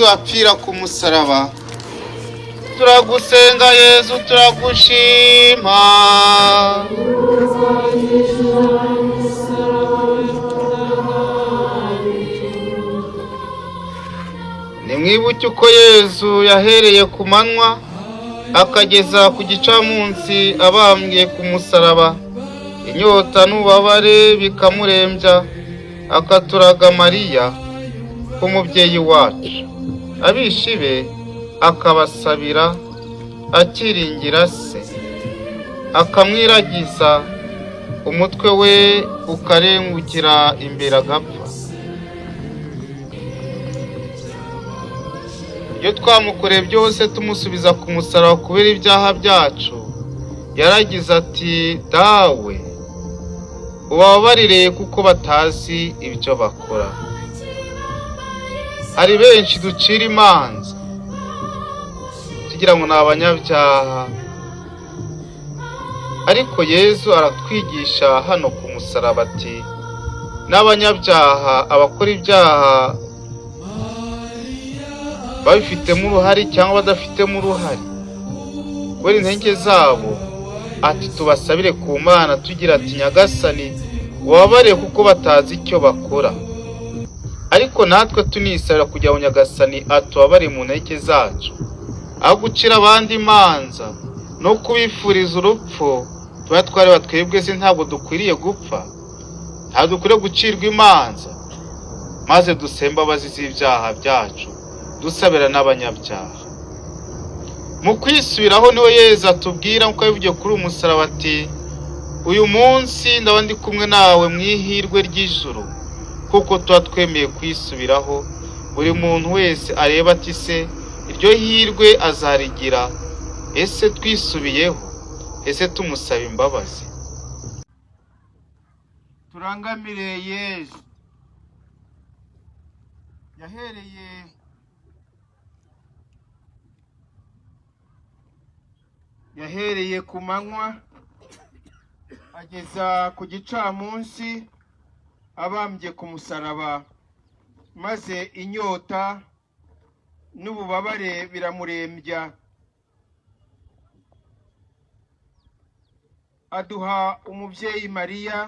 Yesu apfira ku musaraba. Turagusenga Yesu, turagushima. Nimwibuke uko Yesu yahereye ku manywa akageza ku gicamunsi abambwe ku musaraba. Inyota n'ububabare bikamurembya, akaturaga Mariya umubyeyi wacu. Abishi be akabasabira akiringira se, akamwiragiza, umutwe we ukarengukira imbere agapfa. Iyo twamukoreye byose tumusubiza ku musaraba kubera ibyaha byacu, yaragize ati, dawe ubabarire kuko batazi ibyo bakora. Hari benshi ducira imanza tugira ngo ni abanyabyaha, ariko Yesu aratwigisha hano ku musaraba ati, n'abanyabyaha, abakora ibyaha babifitemo uruhare cyangwa badafitemo uruhare kubera intege zabo, ati tubasabire ku Mana tugira ati, Nyagasani ubabare kuko batazi icyo bakora. Ariko natwe tunisabira kugira ngo Nyagasani atubabare mu ntege zacu, aho gucira abandi imanza no kubifuriza urupfu. Tuba twareba twebwe se ntabwo dukwiriye gupfa, ntabwo dukwiriye gucirwa imanza, maze dusemba imbabazi z'ibyaha byacu dusabira n'abanyabyaha. Mu kwisubiraho niho Yesu atubwira nk'uko yabivugiye kuri uyu musaraba ati, uyu munsi ndaba ndi kumwe nawe mu ihirwe ry'ijuru. Kuko tuba twemeye kwisubiraho, buri muntu wese areba ati se iryo hirwe azarigira. Ese twisubiyeho? Ese tumusaba imbabazi? Turangamire Yesu. Yahereye ku manywa ageza ku gicamunsi abambye ku musaraba, maze inyota n'ububabare biramurembya. Aduha umubyeyi Mariya